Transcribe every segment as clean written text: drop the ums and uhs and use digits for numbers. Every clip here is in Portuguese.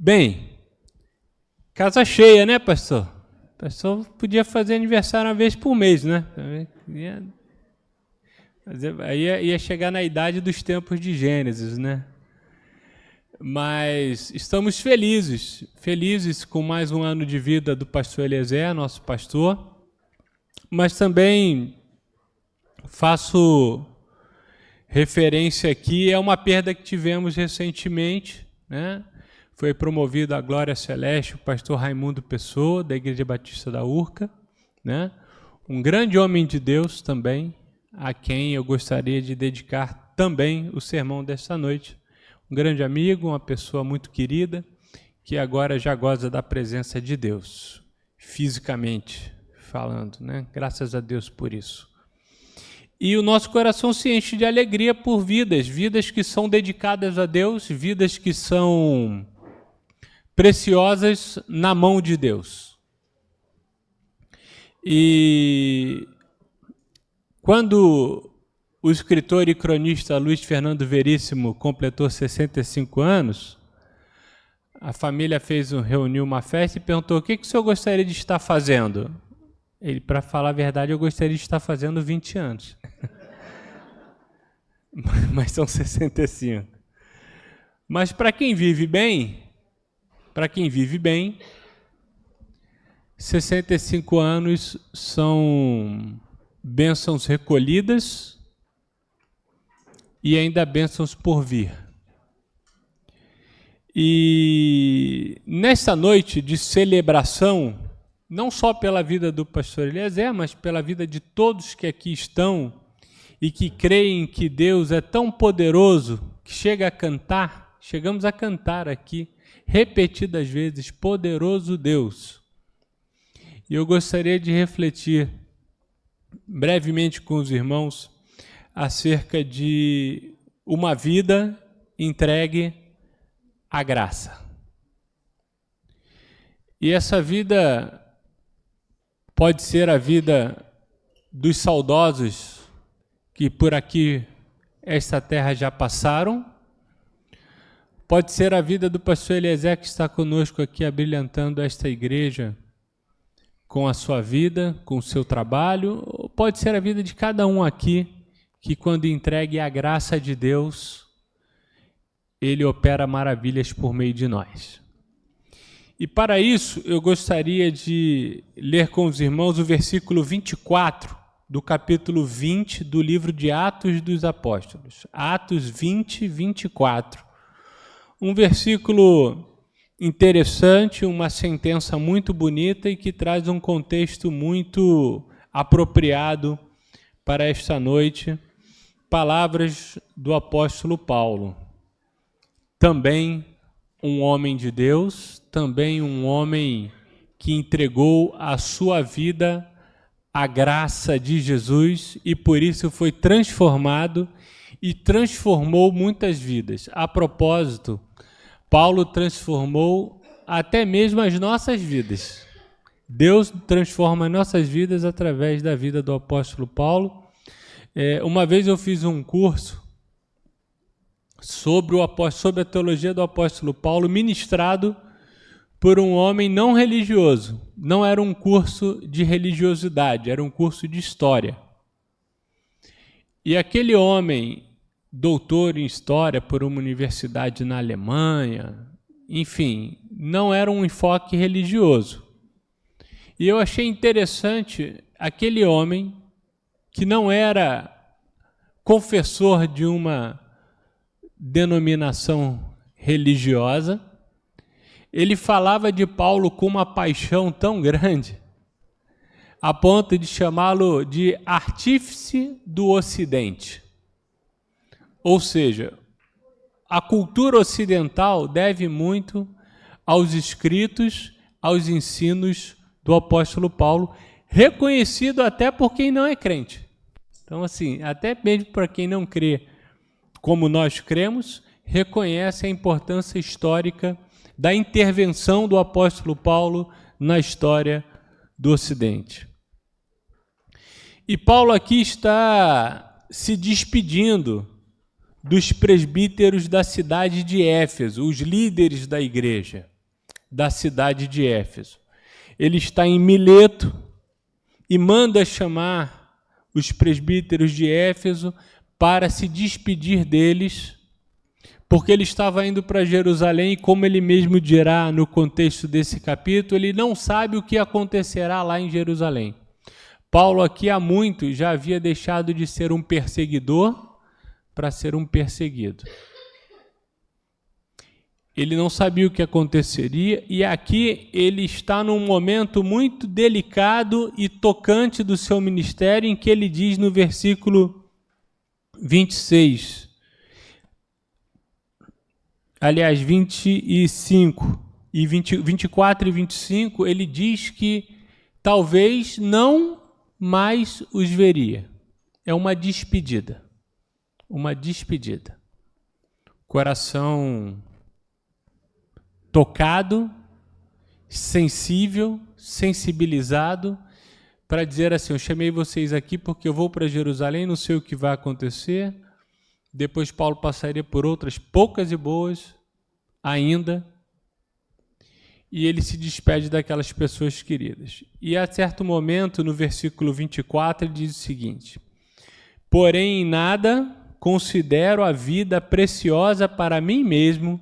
Bem, casa cheia, né, pastor? O pastor podia fazer aniversário uma vez por mês, né? Aí ia chegar na idade dos tempos de Gênesis, né? Mas estamos felizes com mais um ano de vida do pastor Eliezer, nosso pastor, mas também faço referência aqui a uma perda que tivemos recentemente, né? Foi promovido à glória celeste o pastor Raimundo Pessoa, da Igreja Batista da Urca, né? Um grande homem de Deus também, a quem eu gostaria de dedicar também o sermão desta noite. Um grande amigo, uma pessoa muito querida, que agora já goza da presença de Deus, fisicamente falando, né? Graças a Deus por isso. E o nosso coração se enche de alegria por vidas que são dedicadas a Deus, vidas que são preciosas na mão de Deus. E quando o escritor e cronista Luiz Fernando Veríssimo completou 65 anos, a família reuniu uma festa e perguntou: o que o senhor gostaria de estar fazendo? Ele, para falar a verdade, eu gostaria de estar fazendo 20 anos. Mas são 65. Mas para quem vive bem, 65 anos são bênçãos recolhidas e ainda bênçãos por vir. E nessa noite de celebração, não só pela vida do pastor Eliezer, mas pela vida de todos que aqui estão e que creem que Deus é tão poderoso que chegamos a cantar aqui repetidas vezes, poderoso Deus. E eu gostaria de refletir brevemente com os irmãos acerca de uma vida entregue à graça. E essa vida pode ser a vida dos saudosos que por aqui esta terra já passaram, pode ser a vida do pastor Eliezer que está conosco aqui abrilhantando esta igreja com a sua vida, com o seu trabalho, ou pode ser a vida de cada um aqui que, quando entregue à graça de Deus, ele opera maravilhas por meio de nós. E para isso, eu gostaria de ler com os irmãos o versículo 24 do capítulo 20 do livro de Atos dos Apóstolos. Atos 20, 24. Um versículo interessante, uma sentença muito bonita e que traz um contexto muito apropriado para esta noite. Palavras do apóstolo Paulo. Também um homem de Deus, também um homem que entregou a sua vida à graça de Jesus e por isso foi transformado e transformou muitas vidas. A propósito, Paulo transformou até mesmo as nossas vidas. Deus transforma as nossas vidas através da vida do apóstolo Paulo. Uma vez eu fiz um curso sobre a teologia do apóstolo Paulo, ministrado por um homem não religioso. Não era um curso de religiosidade, era um curso de história. E aquele homem, doutor em história por uma universidade na Alemanha, enfim, não era um enfoque religioso. E eu achei interessante aquele homem que não era confessor de uma denominação religiosa, ele falava de Paulo com uma paixão tão grande, a ponto de chamá-lo de artífice do Ocidente. Ou seja, a cultura ocidental deve muito aos escritos, aos ensinos do apóstolo Paulo, reconhecido até por quem não é crente. Então, assim, até mesmo para quem não crê como nós cremos, reconhece a importância histórica da intervenção do apóstolo Paulo na história do Ocidente. E Paulo aqui está se despedindo dos presbíteros da cidade de Éfeso, os líderes da igreja. da cidade de Éfeso. Ele está em Mileto e manda chamar os presbíteros de Éfeso para se despedir deles, porque ele estava indo para Jerusalém e, como ele mesmo dirá no contexto desse capítulo, ele não sabe o que acontecerá lá em Jerusalém. Paulo aqui há muito já havia deixado de ser um perseguidor para ser um perseguido. Ele não sabia o que aconteceria e aqui ele está num momento muito delicado e tocante do seu ministério, em que ele diz no versículo 26, aliás, 25 e 24 e 25, ele diz que talvez não mais os veria. É uma despedida. Uma despedida. Coração tocado, sensível, sensibilizado, para dizer assim: eu chamei vocês aqui porque eu vou para Jerusalém, não sei o que vai acontecer. Depois Paulo passaria por outras poucas e boas ainda, e ele se despede daquelas pessoas queridas. E a certo momento, no versículo 24, ele diz o seguinte: porém, em nada considero a vida preciosa para mim mesmo,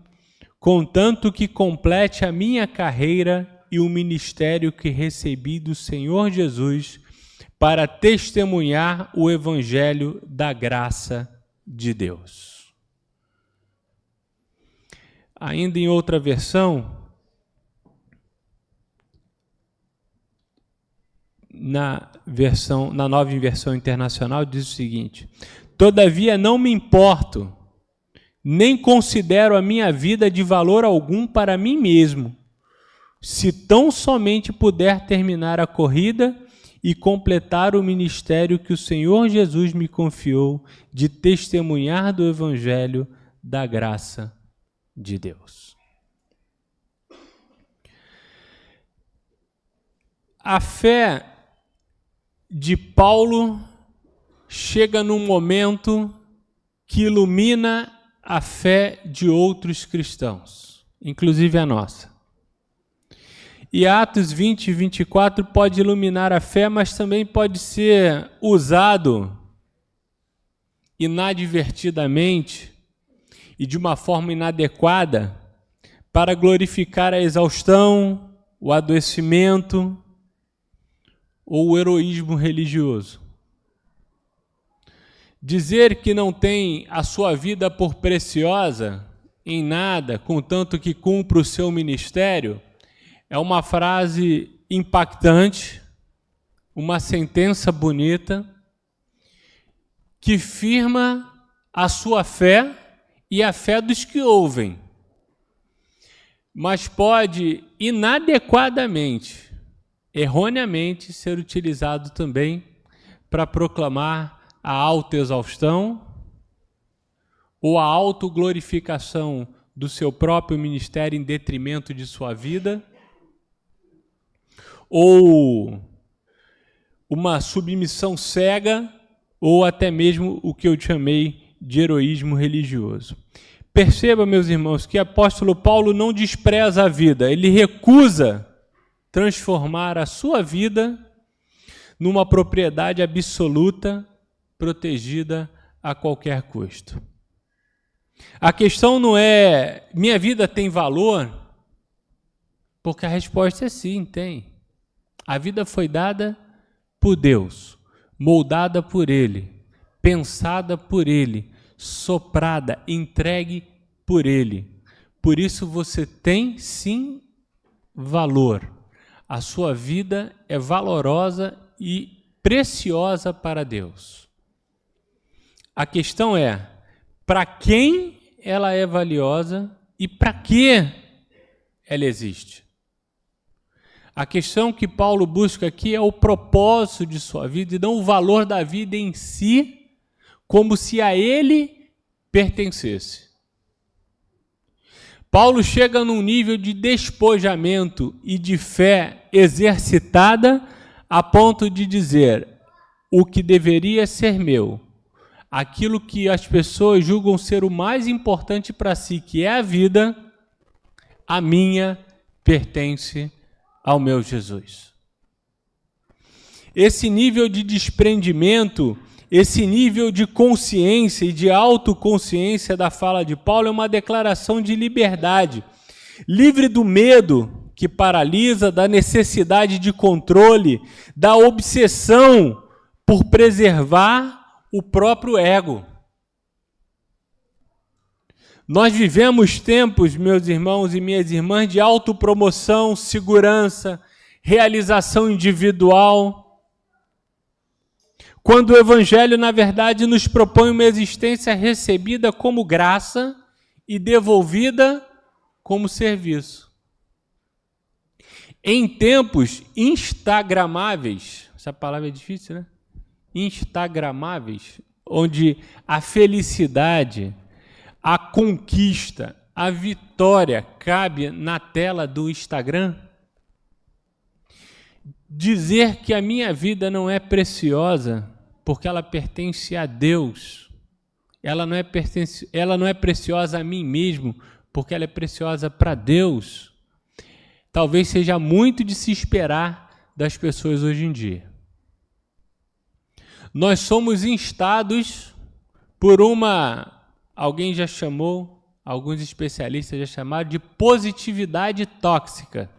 contanto que complete a minha carreira e o ministério que recebi do Senhor Jesus para testemunhar o evangelho da graça de Deus. Ainda em outra versão, na Nova Versão Internacional, diz o seguinte: todavia não me importo, nem considero a minha vida de valor algum para mim mesmo, se tão somente puder terminar a corrida e completar o ministério que o Senhor Jesus me confiou de testemunhar do evangelho da graça de Deus. A fé de Paulo chega num momento que ilumina a fé de outros cristãos, inclusive a nossa. E Atos 20 e 24 pode iluminar a fé, mas também pode ser usado inadvertidamente e de uma forma inadequada para glorificar a exaustão, o adoecimento ou o heroísmo religioso. Dizer que não tem a sua vida por preciosa em nada, contanto que cumpra o seu ministério, é uma frase impactante, uma sentença bonita, que firma a sua fé e a fé dos que ouvem, mas pode inadequadamente, erroneamente, ser utilizado também para proclamar a autoexaustão ou a autoglorificação do seu próprio ministério em detrimento de sua vida, ou uma submissão cega, ou até mesmo o que eu chamei de heroísmo religioso. Perceba, meus irmãos, que o apóstolo Paulo não despreza a vida, ele recusa transformar a sua vida numa propriedade absoluta, protegida a qualquer custo. A questão não é: minha vida tem valor? Porque a resposta é sim, tem. A vida foi dada por Deus, moldada por Ele, pensada por Ele, soprada, entregue por Ele. Por isso você tem sim valor. A sua vida é valorosa e preciosa para Deus. A questão é: para quem ela é valiosa e para que ela existe? A questão que Paulo busca aqui é o propósito de sua vida e não o valor da vida em si, como se a ele pertencesse. Paulo chega num nível de despojamento e de fé exercitada a ponto de dizer: o que deveria ser meu, aquilo que as pessoas julgam ser o mais importante para si, que é a vida, a minha pertence ao meu Jesus. Esse nível de desprendimento, esse nível de consciência e de autoconsciência da fala de Paulo é uma declaração de liberdade, livre do medo que paralisa, da necessidade de controle, da obsessão por preservar o próprio ego. Nós vivemos tempos, meus irmãos e minhas irmãs, de autopromoção, segurança, realização individual, quando o Evangelho, na verdade, nos propõe uma existência recebida como graça e devolvida como serviço. Em tempos instagramáveis, essa palavra é difícil, né? Instagramáveis, onde a felicidade, a conquista, a vitória cabe na tela do Instagram, dizer que a minha vida não é preciosa porque ela pertence a Deus, ela não é preciosa a mim mesmo porque ela é preciosa para Deus, talvez seja muito de se esperar das pessoas hoje em dia. Nós somos instados por alguém já chamou, alguns especialistas já chamaram de positividade tóxica,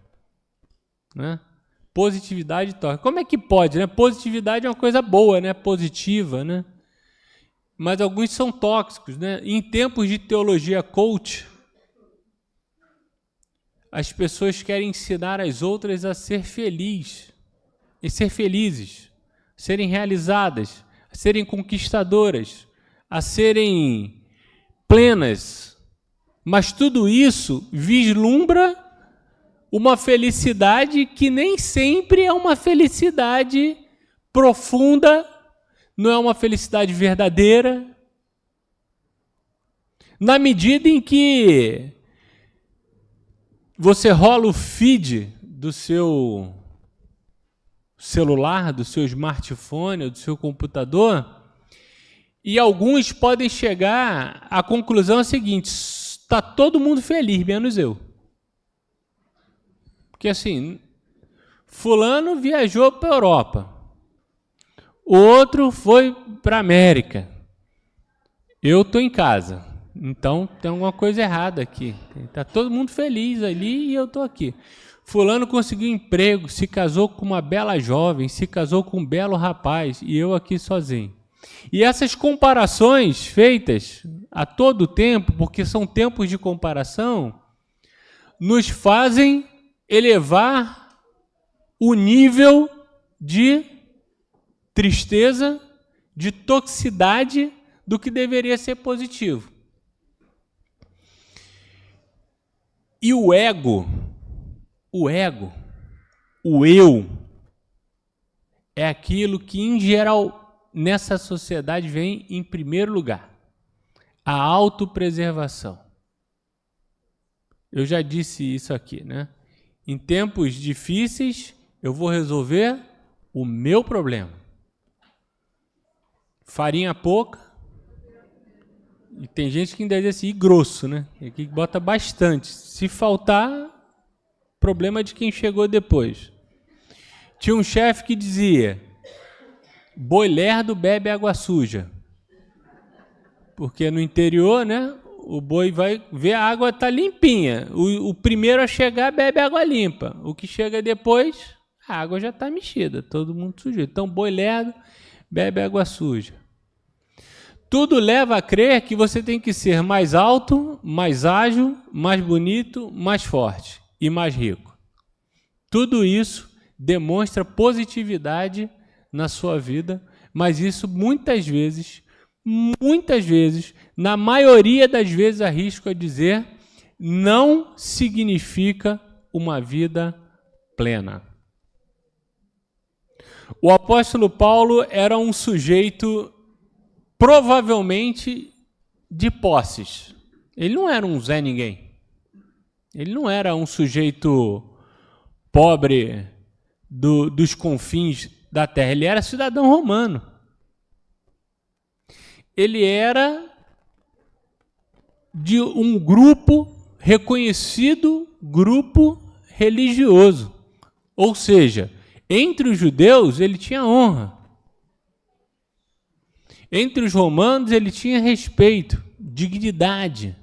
né? Positividade tóxica. Como é que pode, né? Positividade é uma coisa boa, né? Positiva, né? Mas alguns são tóxicos, né? Em tempos de teologia coach, as pessoas querem ensinar as outras a ser felizes, serem realizadas, a serem conquistadoras, a serem plenas. Mas tudo isso vislumbra uma felicidade que nem sempre é uma felicidade profunda, não é uma felicidade verdadeira. Na medida em que você rola o feed do seu celular, do seu smartphone, do seu computador, e alguns podem chegar à conclusão seguinte: está todo mundo feliz, menos eu. Porque assim, fulano viajou para a Europa, o outro foi para a América, eu estou em casa, então tem alguma coisa errada aqui. Está todo mundo feliz ali e eu estou aqui. Fulano conseguiu emprego, se casou com uma bela jovem, se casou com um belo rapaz e eu aqui sozinho. E essas comparações feitas a todo tempo, porque são tempos de comparação, nos fazem elevar o nível de tristeza, de toxicidade do que deveria ser positivo. E o ego, o eu, é aquilo que, em geral, nessa sociedade vem em primeiro lugar. A autopreservação. Eu já disse isso aqui, né? Em tempos difíceis, eu vou resolver o meu problema. Farinha pouca. E tem gente que ainda diz assim, e grosso, né? E que bota bastante. Se faltar, problema de quem chegou depois. Tinha um chefe que dizia: boi lerdo bebe água suja. Porque no interior, né? O boi vai ver a água está limpinha. O primeiro a chegar bebe água limpa. O que chega depois, a água já está mexida. Todo mundo sujeito. Então, boi lerdo bebe água suja. Tudo leva a crer que você tem que ser mais alto, mais ágil, mais bonito, mais forte e mais rico. Tudo isso demonstra positividade na sua vida, mas isso muitas vezes, na maioria das vezes, arrisco a dizer, não significa uma vida plena. O apóstolo Paulo era um sujeito provavelmente de posses. Ele não era um Zé Ninguém. Ele não era um sujeito pobre dos confins da terra. Ele era cidadão romano. Ele era de um grupo reconhecido, grupo religioso. Ou seja, entre os judeus ele tinha honra. Entre os romanos ele tinha respeito, dignidade.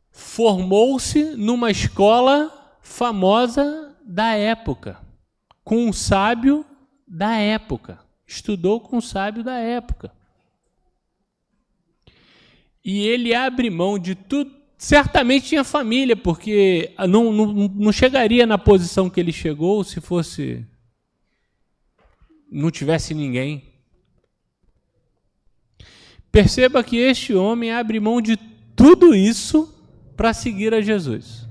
Formou-se numa escola famosa da época, com um sábio da época. Estudou com um sábio da época. E ele abre mão de tudo. Certamente tinha família, porque não chegaria na posição que ele chegou se não tivesse ninguém. Perceba que este homem abre mão de tudo isso para seguir a Jesus.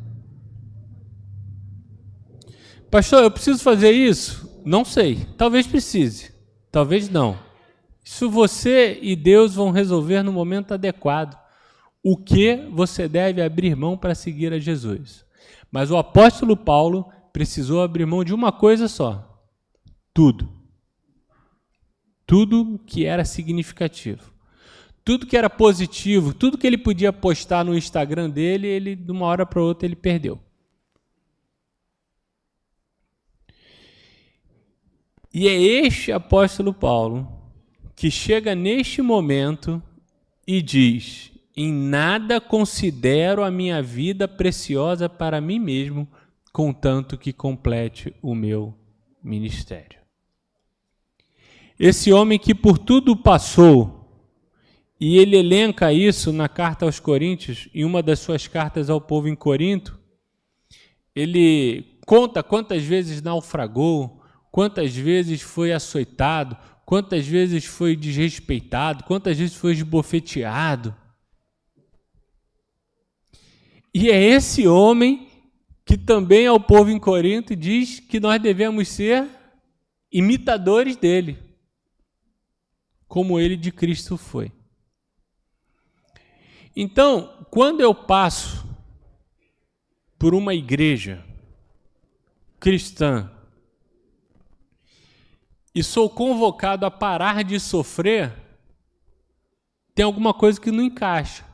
Pastor, eu preciso fazer isso? Não sei. Talvez precise. Talvez não. Isso você e Deus vão resolver no momento adequado. O que você deve abrir mão para seguir a Jesus. Mas o apóstolo Paulo precisou abrir mão de uma coisa só. Tudo. Tudo que era significativo. Tudo que era positivo, tudo que ele podia postar no Instagram dele, ele de uma hora para outra ele perdeu. E é este apóstolo Paulo que chega neste momento e diz: em nada considero a minha vida preciosa para mim mesmo, contanto que complete o meu ministério. Esse homem que por tudo passou, e ele elenca isso na carta aos Coríntios, em uma das suas cartas ao povo em Corinto, ele conta quantas vezes naufragou, quantas vezes foi açoitado, quantas vezes foi desrespeitado, quantas vezes foi esbofeteado. E é esse homem que também ao povo em Corinto diz que nós devemos ser imitadores dele, como ele de Cristo foi. Então, quando eu passo por uma igreja cristã e sou convocado a parar de sofrer, tem alguma coisa que não encaixa.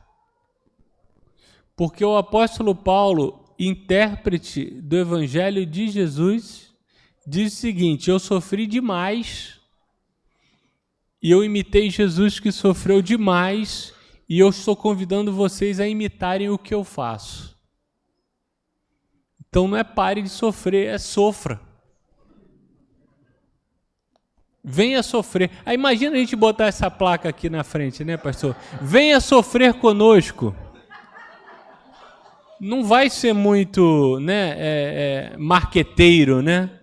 Porque o apóstolo Paulo, intérprete do Evangelho de Jesus, diz o seguinte: eu sofri demais, e eu imitei Jesus que sofreu demais, e eu estou convidando vocês a imitarem o que eu faço. Então não é pare de sofrer, é sofra. Venha sofrer. Aí imagina a gente botar essa placa aqui na frente, né, pastor? Venha sofrer conosco. Não vai ser muito, né, marqueteiro, né?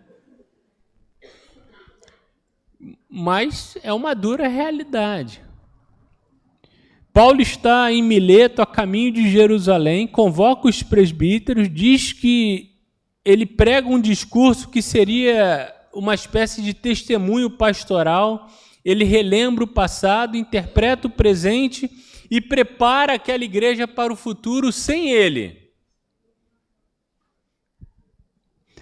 Mas é uma dura realidade. Paulo está em Mileto, a caminho de Jerusalém, convoca os presbíteros, diz que ele prega um discurso que seria uma espécie de testemunho pastoral, ele relembra o passado, interpreta o presente e prepara aquela igreja para o futuro sem ele.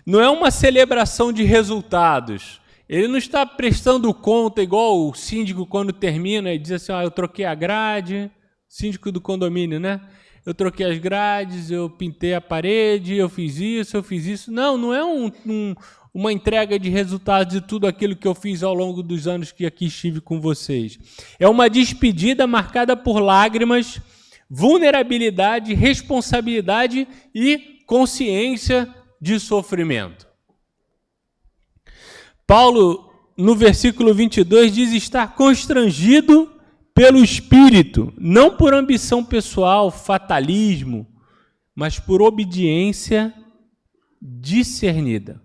Não é uma celebração de resultados. Ele não está prestando conta igual o síndico quando termina e diz assim: eu troquei a grade, síndico do condomínio, né? Eu troquei as grades, eu pintei a parede, eu fiz isso. Não é uma entrega de resultados de tudo aquilo que eu fiz ao longo dos anos que aqui estive com vocês. É uma despedida marcada por lágrimas, vulnerabilidade, responsabilidade e consciência de sofrimento. Paulo, no versículo 22, diz estar constrangido pelo Espírito, não por ambição pessoal, fatalismo, mas por obediência discernida.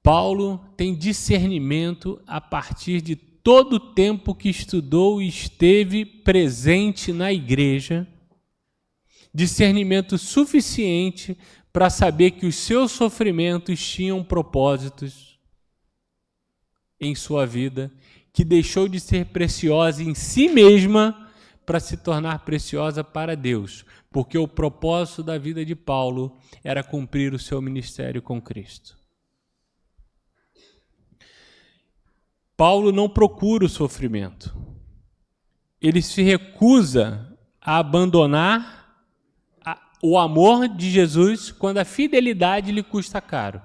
Paulo tem discernimento a partir de todo o tempo que estudou e esteve presente na igreja, discernimento suficiente para saber que os seus sofrimentos tinham propósitos em sua vida, que deixou de ser preciosa em si mesma para se tornar preciosa para Deus, porque o propósito da vida de Paulo era cumprir o seu ministério com Cristo. Paulo não procura o sofrimento. Ele se recusa a abandonar o amor de Jesus quando a fidelidade lhe custa caro.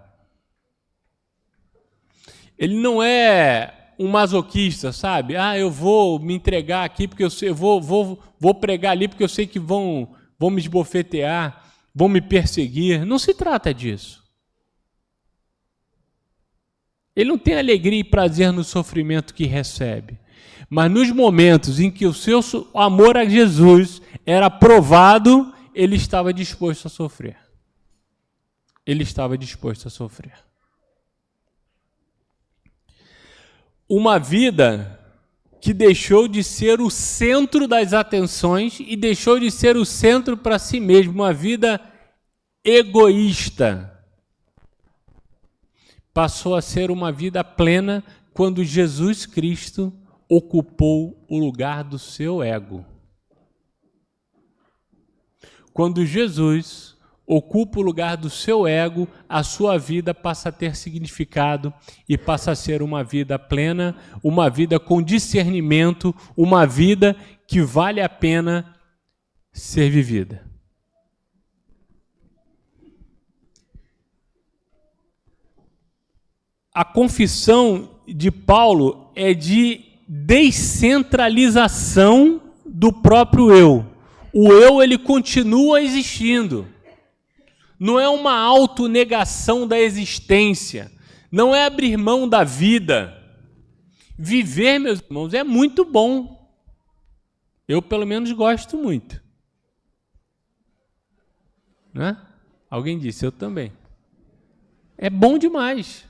Ele não é um masoquista, sabe? Eu vou me entregar aqui porque eu vou pregar ali porque eu sei que vão me esbofetear, vão me perseguir. Não se trata disso. Ele não tem alegria e prazer no sofrimento que recebe. Mas nos momentos em que o seu amor a Jesus era provado, ele estava disposto a sofrer. Ele estava disposto a sofrer. Uma vida que deixou de ser o centro das atenções e deixou de ser o centro para si mesmo, uma vida egoísta. Passou a ser uma vida plena quando Jesus Cristo ocupou o lugar do seu ego. Quando Jesus ocupa o lugar do seu ego, a sua vida passa a ter significado e passa a ser uma vida plena, uma vida com discernimento, uma vida que vale a pena ser vivida. A confissão de Paulo é de descentralização do próprio eu. O eu, ele continua existindo. Não é uma autonegação da existência. Não é abrir mão da vida. Viver, meus irmãos, é muito bom. Eu, pelo menos, gosto muito. Né? Alguém disse, eu também. É bom demais.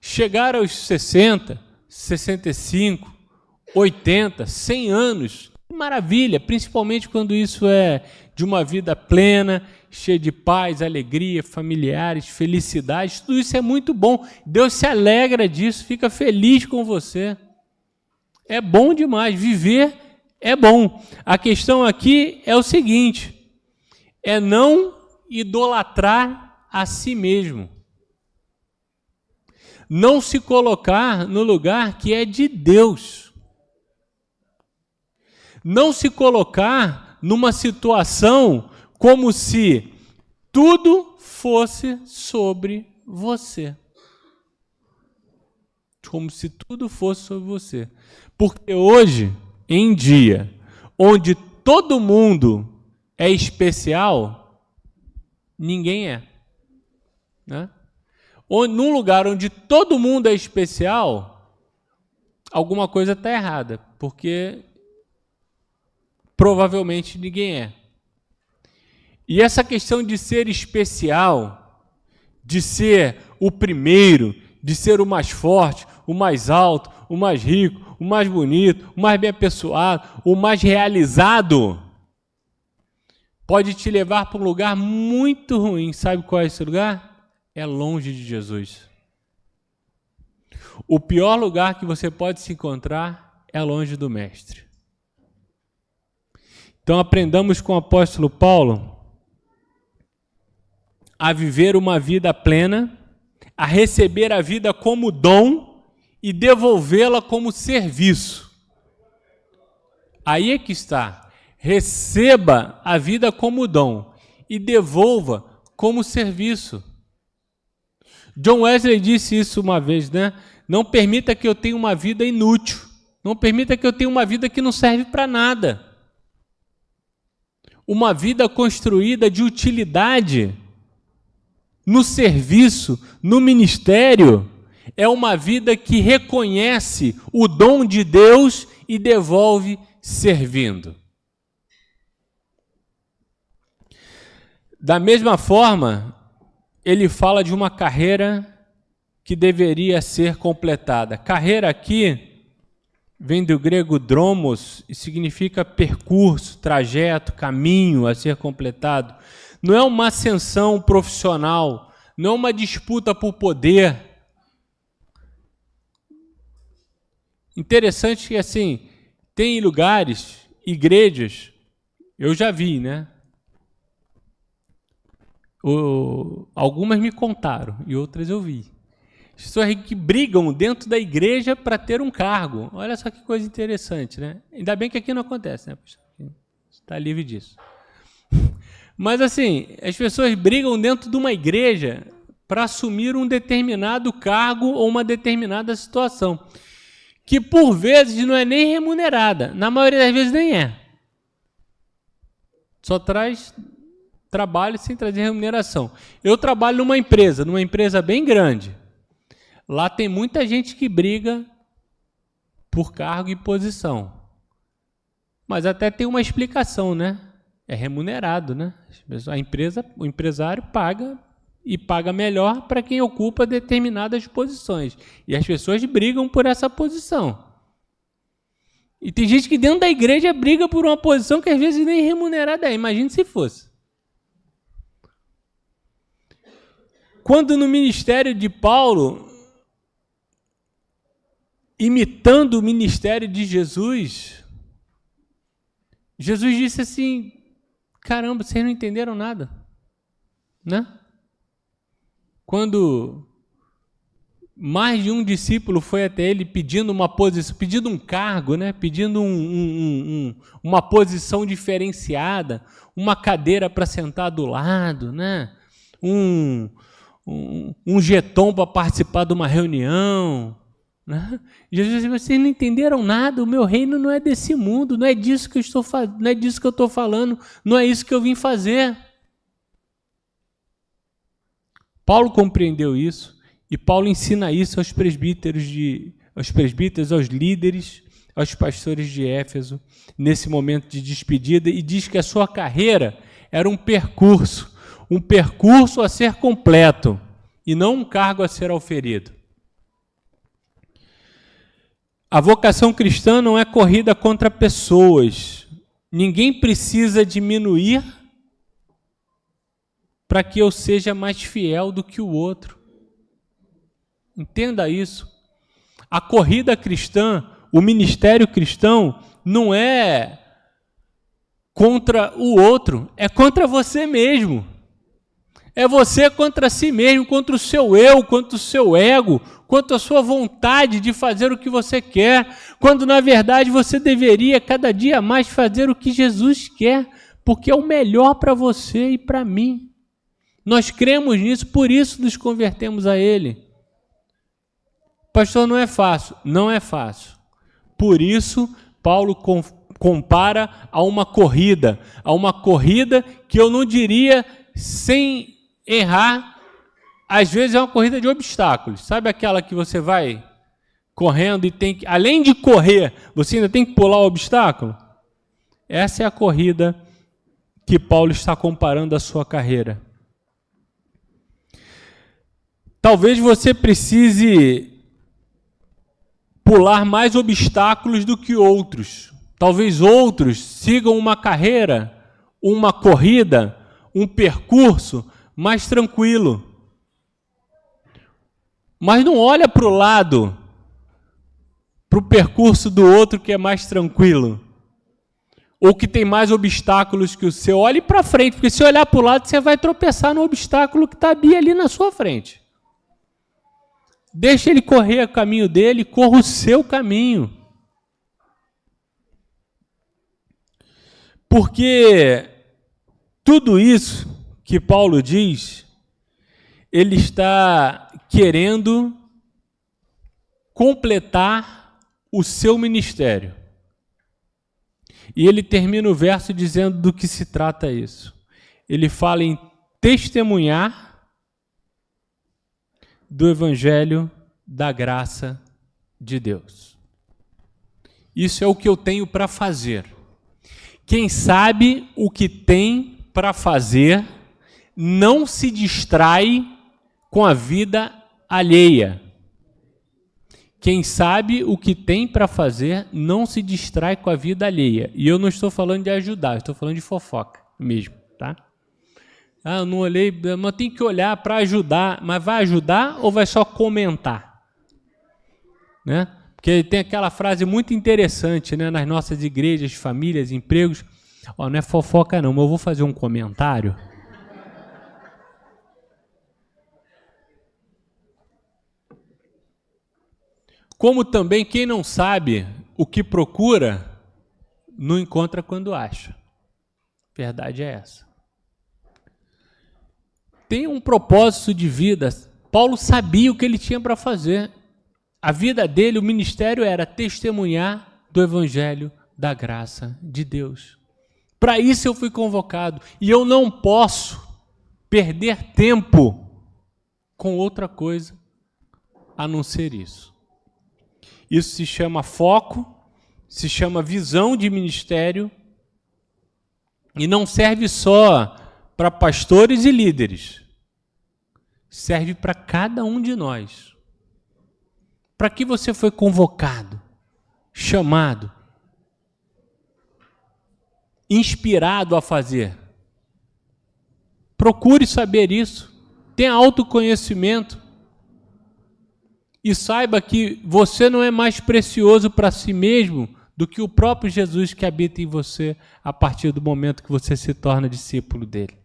Chegar aos 60, 65, 80, 100 anos, maravilha, principalmente quando isso é de uma vida plena, cheia de paz, alegria, familiares, felicidade, tudo isso é muito bom. Deus se alegra disso, fica feliz com você. É bom demais, viver é bom. A questão aqui é o seguinte, é não idolatrar a si mesmo. Não se colocar no lugar que é de Deus. Não se colocar numa situação como se tudo fosse sobre você. Como se tudo fosse sobre você. Porque hoje, em dia, onde todo mundo é especial, ninguém é. Né? Num lugar onde todo mundo é especial, alguma coisa está errada, porque provavelmente ninguém é. E essa questão de ser especial, de ser o primeiro, de ser o mais forte, o mais alto, o mais rico, o mais bonito, o mais bem apessoado, o mais realizado, pode te levar para um lugar muito ruim. Sabe qual é esse lugar? É longe de Jesus. O pior lugar que você pode se encontrar é longe do Mestre. Então aprendamos com o apóstolo Paulo a viver uma vida plena, a receber a vida como dom e devolvê-la como serviço. Aí é que está. Receba a vida como dom e devolva como serviço. John Wesley disse isso uma vez, né? Não permita que eu tenha uma vida inútil. Não permita que eu tenha uma vida que não serve para nada. Uma vida construída de utilidade no serviço, no ministério, é uma vida que reconhece o dom de Deus e devolve servindo. Da mesma forma, ele fala de uma carreira que deveria ser completada. Carreira aqui vem do grego dromos e significa percurso, trajeto, caminho a ser completado. Não é uma ascensão profissional, não é uma disputa por poder. Interessante que, assim, tem lugares, igrejas, eu já vi, né? Algumas me contaram e outras eu vi. Pessoas que brigam dentro da igreja para ter um cargo. Olha só que coisa interessante, né? Ainda bem que aqui não acontece, né? está livre disso. Mas assim, as pessoas brigam dentro de uma igreja para assumir um determinado cargo ou uma determinada situação, que por vezes não é nem remunerada, na maioria das vezes nem é. Só traz trabalho sem trazer remuneração. Eu trabalho numa empresa bem grande. Lá tem muita gente que briga por cargo e posição. Mas até tem uma explicação, né? É remunerado, né? O empresário paga e paga melhor para quem ocupa determinadas posições. E as pessoas brigam por essa posição. E tem gente que dentro da igreja briga por uma posição que às vezes nem remunerada é. Imagine se fosse. Quando no ministério de Paulo, imitando o ministério de Jesus, Jesus disse assim, caramba, vocês não entenderam nada, né? Quando mais de um discípulo foi até ele pedindo uma posição, pedindo um cargo, né? Pedindo uma posição diferenciada, uma cadeira para sentar do lado, né? Um jeton para participar de uma reunião, né? Jesus disse, vocês não entenderam nada, o meu reino não é desse mundo, não é disso que eu estou fazendo, não é disso que eu estou falando, não é isso que eu vim fazer. Paulo compreendeu isso e Paulo ensina isso aos presbíteros, aos líderes, aos pastores de Éfeso, nesse momento de despedida, e diz que a sua carreira era um percurso a ser completo e não um cargo a ser auferido. A vocação cristã não é corrida contra pessoas. Ninguém precisa diminuir para que eu seja mais fiel do que o outro. Entenda isso. A corrida cristã, o ministério cristão, não é contra o outro, é contra você mesmo. É você contra si mesmo, contra o seu eu, contra o seu ego, contra a sua vontade de fazer o que você quer, quando na verdade você deveria cada dia mais fazer o que Jesus quer, porque é o melhor para você e para mim. Nós cremos nisso, por isso nos convertemos a Ele. Pastor, não é fácil. Não é fácil. Por isso, Paulo compara a uma corrida que eu não diria sem errar, às vezes é uma corrida de obstáculos. Sabe aquela que você vai correndo e tem que, além de correr, você ainda tem que pular o obstáculo? Essa é a corrida que Paulo está comparando à sua carreira. Talvez você precise pular mais obstáculos do que outros. Talvez outros sigam uma carreira, uma corrida, um percurso mais tranquilo. Mas não olha para o lado, para o percurso do outro que é mais tranquilo, ou que tem mais obstáculos que o seu. Olhe para frente, porque se olhar para o lado, você vai tropeçar no obstáculo que está ali na sua frente. Deixa ele correr o caminho dele, corra o seu caminho. Porque tudo isso que Paulo diz, ele está querendo completar o seu ministério. E ele termina o verso dizendo do que se trata isso. Ele fala em testemunhar do Evangelho da graça de Deus. Isso é o que eu tenho para fazer. Quem sabe o que tem para fazer não se distrai com a vida alheia. Quem sabe o que tem para fazer não se distrai com a vida alheia. E eu não estou falando de ajudar, estou falando de fofoca mesmo, tá? Ah, eu não olhei, mas tem que olhar para ajudar. Mas vai ajudar ou vai só comentar? Né? Porque tem aquela frase muito interessante, né, nas nossas igrejas, famílias, empregos. Não é fofoca não, mas eu vou fazer um comentário. Como também quem não sabe o que procura, não encontra quando acha. Verdade é essa. Tem um propósito de vida. Paulo sabia o que ele tinha para fazer. A vida dele, o ministério era testemunhar do evangelho da graça de Deus. Para isso eu fui convocado. E eu não posso perder tempo com outra coisa a não ser isso. Isso se chama foco, se chama visão de ministério e não serve só para pastores e líderes. Serve para cada um de nós. Para que você foi convocado, chamado, inspirado a fazer? Procure saber isso. Tenha autoconhecimento. E saiba que você não é mais precioso para si mesmo do que o próprio Jesus que habita em você a partir do momento que você se torna discípulo dele.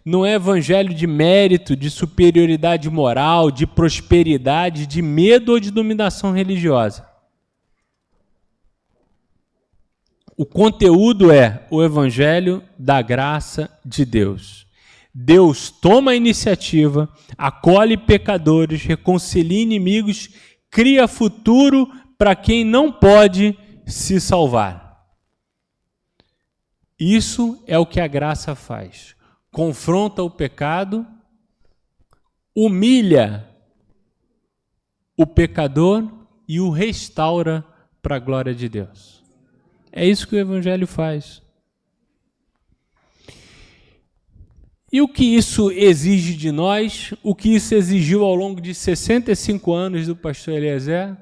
Não é evangelho de mérito, de superioridade moral, de prosperidade, de medo ou de dominação religiosa. O conteúdo é o evangelho da graça de Deus. Deus toma a iniciativa, acolhe pecadores, reconcilia inimigos, cria futuro para quem não pode se salvar. Isso é o que a graça faz. Confronta o pecado, humilha o pecador e o restaura para a glória de Deus. É isso que o Evangelho faz. E o que isso exige de nós? O que isso exigiu ao longo de 65 anos do pastor Eliezer,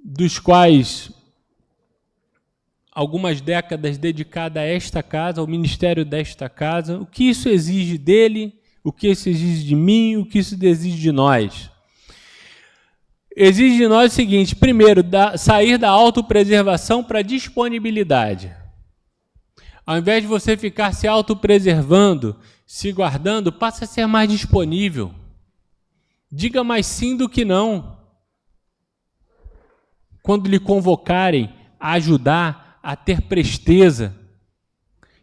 dos quais algumas décadas dedicadas a esta casa, ao ministério desta casa. O que isso exige dele, o que isso exige de mim, o que isso exige de nós? Exige de nós o seguinte: primeiro, sair da autopreservação para a disponibilidade. Ao invés de você ficar se autopreservando, se guardando, passa a ser mais disponível. Diga mais sim do que não. Quando lhe convocarem a ajudar, a ter presteza,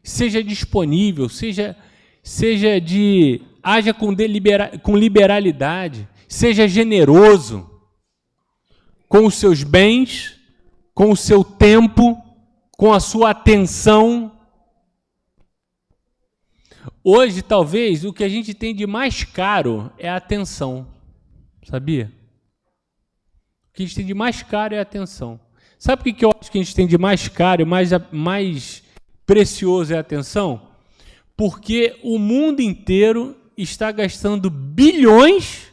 seja disponível, haja com liberalidade, seja generoso com os seus bens, com o seu tempo, com a sua atenção. Hoje, talvez, o que a gente tem de mais caro é a atenção, sabia? O que a gente tem de mais caro é a atenção. Sabe o que eu acho que a gente tem de mais caro e mais precioso é a atenção? Porque o mundo inteiro está gastando bilhões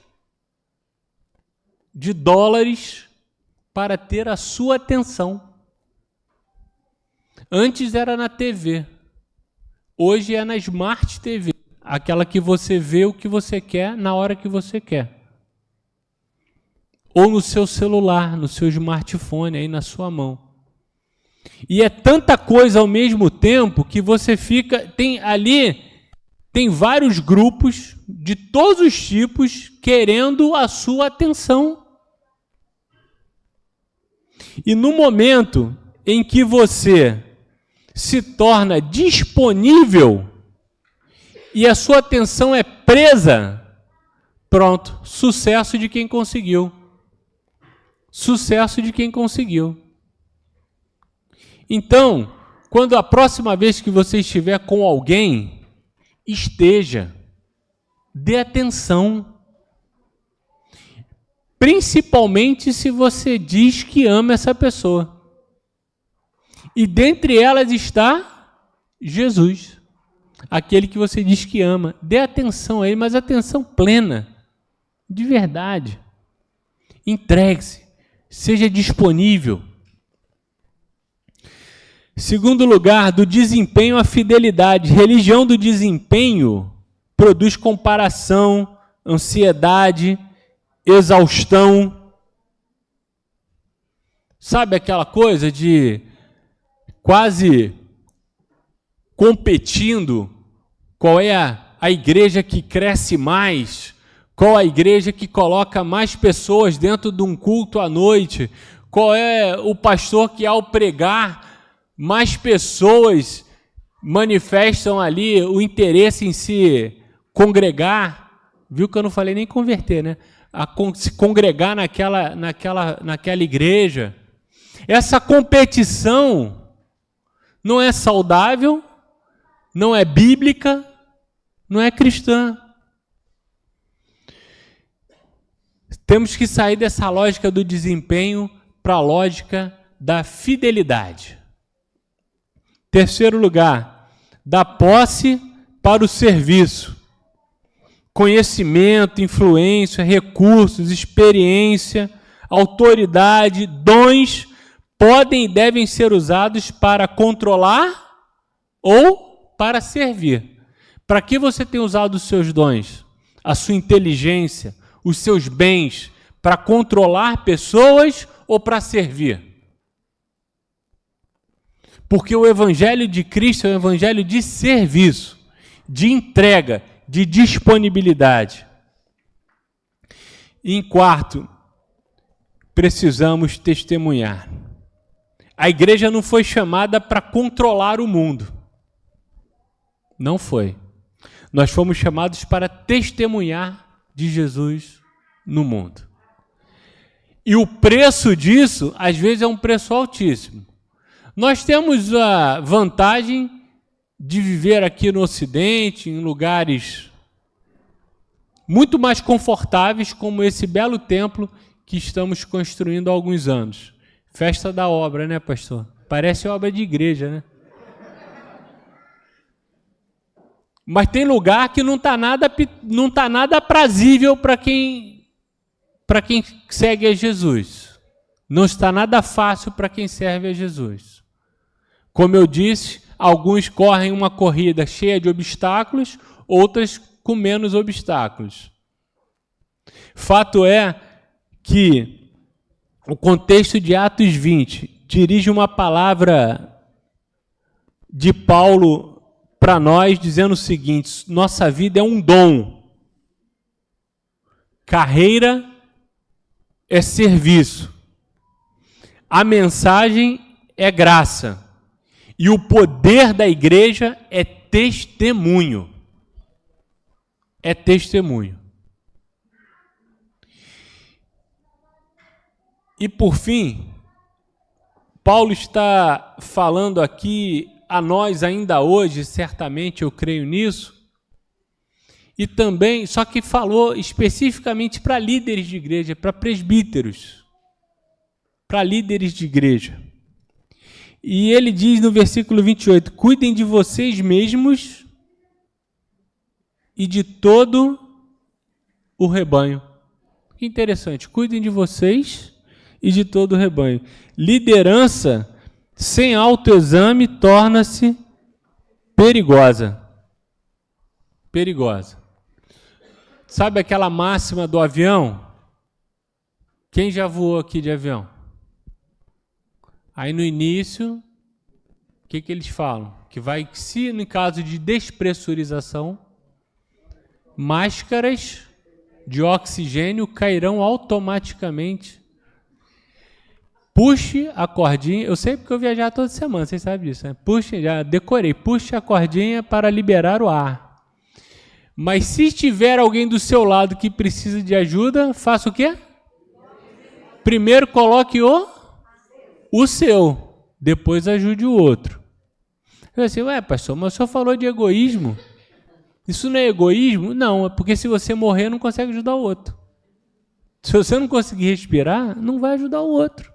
de dólares para ter a sua atenção. Antes era na TV, hoje é na Smart TV, aquela que você vê o que você quer na hora que você quer. Ou no seu celular, no seu smartphone, aí na sua mão. E é tanta coisa ao mesmo tempo que você fica... Tem vários grupos de todos os tipos querendo a sua atenção. E no momento em que você se torna disponível e a sua atenção é presa, pronto, sucesso de quem conseguiu. Sucesso de quem conseguiu. Então, quando a próxima vez que você estiver com alguém, esteja, dê atenção. Principalmente se você diz que ama essa pessoa. E dentre elas está Jesus, aquele que você diz que ama. Dê atenção a ele, mas atenção plena, de verdade. Entregue-se. Seja disponível. Segundo lugar, do desempenho à fidelidade. Religião do desempenho produz comparação, ansiedade, exaustão. Sabe aquela coisa de quase competindo? Qual é a igreja que cresce mais? Qual a igreja que coloca mais pessoas dentro de um culto à noite? Qual é o pastor que, ao pregar, mais pessoas manifestam ali o interesse em se congregar, viu que eu não falei nem converter, né? Se congregar naquela igreja. Essa competição não é saudável, não é bíblica, não é cristã. Temos que sair dessa lógica do desempenho para a lógica da fidelidade. Terceiro lugar, da posse para o serviço. Conhecimento, influência, recursos, experiência, autoridade, dons podem e devem ser usados para controlar ou para servir. Para que você tem usado os seus dons? A sua inteligência, os seus bens, para controlar pessoas ou para servir? Porque o evangelho de Cristo é um evangelho de serviço, de entrega, de disponibilidade. E em quarto, precisamos testemunhar. A igreja não foi chamada para controlar o mundo. Não foi. Nós fomos chamados para testemunhar de Jesus no mundo. E o preço disso, às vezes, é um preço altíssimo. Nós temos a vantagem de viver aqui no Ocidente, em lugares muito mais confortáveis, como esse belo templo que estamos construindo há alguns anos. Festa da obra, né, pastor? Parece obra de igreja, né? Mas tem lugar que não está nada aprazível para quem segue a Jesus. Não está nada fácil para quem serve a Jesus. Como eu disse, alguns correm uma corrida cheia de obstáculos, outras com menos obstáculos. Fato é que o contexto de Atos 20 dirige uma palavra de Paulo para nós, dizendo o seguinte: nossa vida é um dom, carreira é serviço, a mensagem é graça. E o poder da igreja é testemunho. É testemunho. E por fim, Paulo está falando aqui a nós ainda hoje, certamente eu creio nisso, e também, só que falou especificamente para líderes de igreja, para presbíteros, para líderes de igreja. E ele diz no versículo 28, cuidem de vocês mesmos e de todo o rebanho. Que interessante, cuidem de vocês e de todo o rebanho. Liderança sem autoexame torna-se perigosa. Perigosa. Sabe aquela máxima do avião? Quem já voou aqui de avião? Aí no início, o que eles falam? Que vai, se no caso de despressurização, máscaras de oxigênio cairão automaticamente. Puxe a cordinha, eu sei porque eu viajar toda semana, vocês sabem disso, né? Puxe, já decorei, puxe a cordinha para liberar o ar. Mas se tiver alguém do seu lado que precisa de ajuda, faça o quê? Primeiro coloque o seu, depois ajude o outro. Eu assim, pastor, mas o senhor falou de egoísmo. Isso não é egoísmo? Não, é porque se você morrer, não consegue ajudar o outro. Se você não conseguir respirar, não vai ajudar o outro.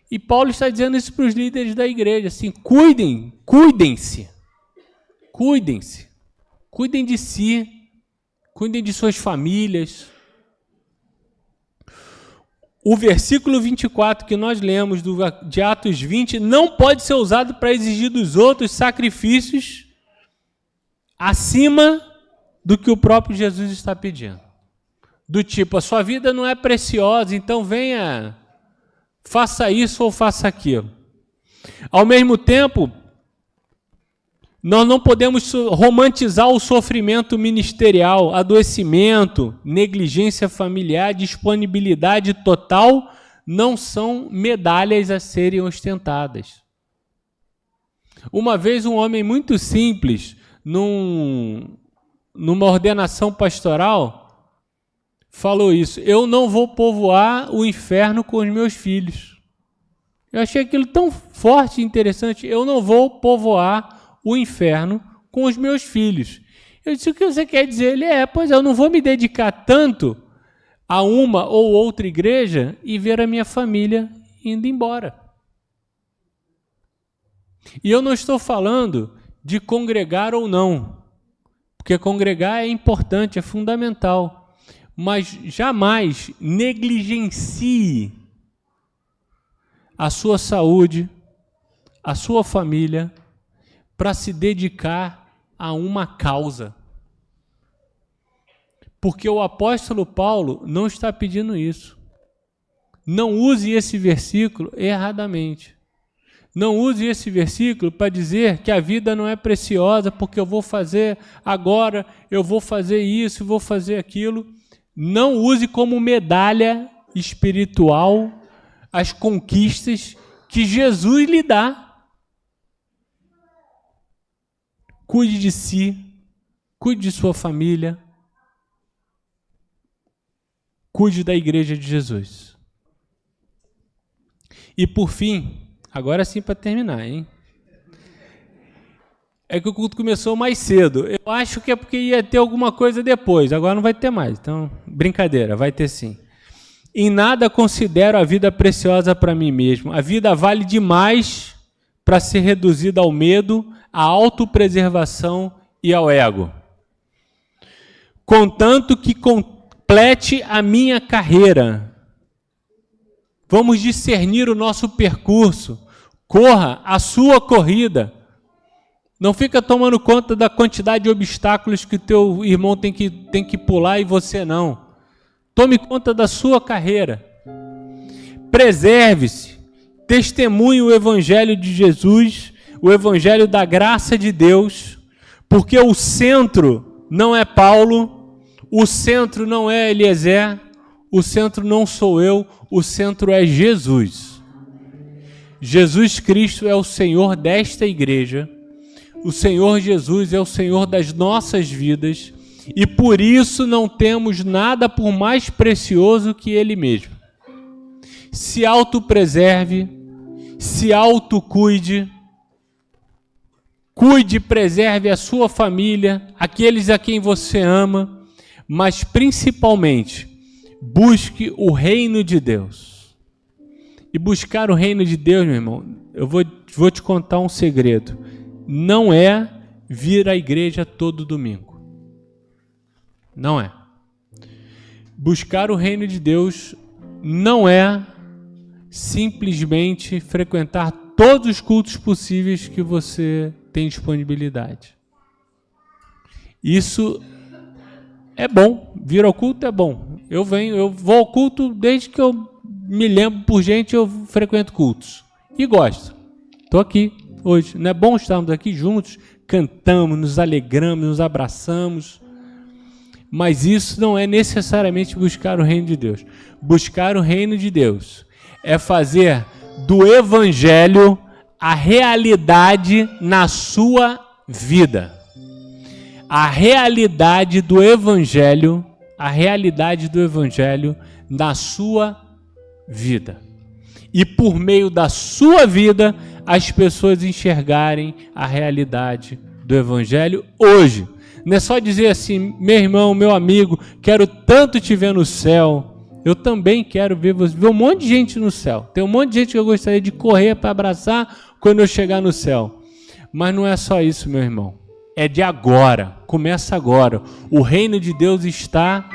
E Paulo está dizendo isso para os líderes da igreja, assim, cuidem-se, cuidem de si, cuidem de suas famílias. O versículo 24 que nós lemos de Atos 20 não pode ser usado para exigir dos outros sacrifícios acima do que o próprio Jesus está pedindo. Do tipo, a sua vida não é preciosa, então venha, faça isso ou faça aquilo. Ao mesmo tempo, nós não podemos romantizar o sofrimento ministerial, adoecimento, negligência familiar, disponibilidade total, não são medalhas a serem ostentadas. Uma vez um homem muito simples, numa ordenação pastoral, falou isso: eu não vou povoar o inferno com os meus filhos. Eu achei aquilo tão forte e interessante. Eu não vou povoar o inferno com os meus filhos. Eu disse: o que você quer dizer? Ele: pois eu não vou me dedicar tanto a uma ou outra igreja e ver a minha família indo embora. E eu não estou falando de congregar ou não, porque congregar é importante, é fundamental, mas jamais negligencie a sua saúde, a sua família, para se dedicar a uma causa. Porque o apóstolo Paulo não está pedindo isso. Não use esse versículo erradamente. Não use esse versículo para dizer que a vida não é preciosa, porque eu vou fazer agora, eu vou fazer isso, vou fazer aquilo. Não use como medalha espiritual as conquistas que Jesus lhe dá. Cuide de si, cuide de sua família, cuide da igreja de Jesus. E por fim, agora sim para terminar, hein? É que o culto começou mais cedo. Eu acho que é porque ia ter alguma coisa depois, agora não vai ter mais. Então, brincadeira, vai ter sim. Em nada considero a vida preciosa para mim mesmo. A vida vale demais para ser reduzida ao medo, à autopreservação e ao ego. Contanto que complete a minha carreira. Vamos discernir o nosso percurso. Corra a sua corrida. Não fica tomando conta da quantidade de obstáculos que o teu irmão tem que pular e você não. Tome conta da sua carreira. Preserve-se. Testemunhe o Evangelho de Jesus, o Evangelho da graça de Deus, porque o centro não é Paulo, o centro não é Eliezer, o centro não sou eu, o centro é Jesus. Jesus Cristo é o Senhor desta igreja, o Senhor Jesus é o Senhor das nossas vidas, e por isso não temos nada por mais precioso que Ele mesmo. Se autopreserve, se autocuide, cuide e preserve a sua família, aqueles a quem você ama, mas principalmente busque o reino de Deus. E buscar o reino de Deus, meu irmão, eu vou te contar um segredo. Não é vir à igreja todo domingo. Não é. Buscar o reino de Deus não é simplesmente frequentar todos os cultos possíveis que você tem disponibilidade. Isso é bom. Vir ao culto é bom. Eu vou ao culto desde que eu me lembro por gente, eu frequento cultos. E gosto. Estou aqui hoje. Não é bom estarmos aqui juntos? Cantamos, nos alegramos, nos abraçamos. Mas isso não é necessariamente buscar o reino de Deus. Buscar o reino de Deus é fazer do Evangelho a realidade na sua vida. A realidade do Evangelho na sua vida. E por meio da sua vida, as pessoas enxergarem a realidade do Evangelho hoje. Não é só dizer assim: meu irmão, meu amigo, quero tanto te ver no céu. Eu também quero ver você, ver um monte de gente no céu. Tem um monte de gente que eu gostaria de correr para abraçar quando eu chegar no céu. Mas não é só isso, meu irmão. É de agora. Começa agora. O reino de Deus está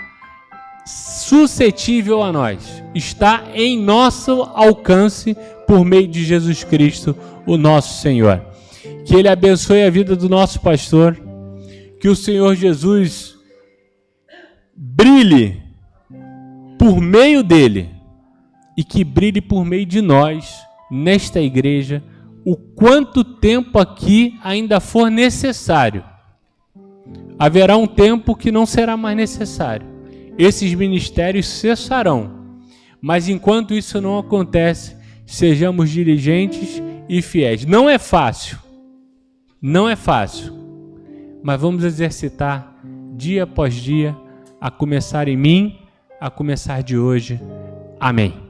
suscetível a nós. Está em nosso alcance por meio de Jesus Cristo, o nosso Senhor. Que Ele abençoe a vida do nosso pastor. Que o Senhor Jesus brilhe por meio dele e que brilhe por meio de nós, nesta igreja, o quanto tempo aqui ainda for necessário. Haverá um tempo que não será mais necessário. Esses ministérios cessarão. Mas enquanto isso não acontece, sejamos diligentes e fiéis. Não é fácil. Não é fácil, mas vamos exercitar dia após dia, a começar em mim, a começar de hoje. Amém.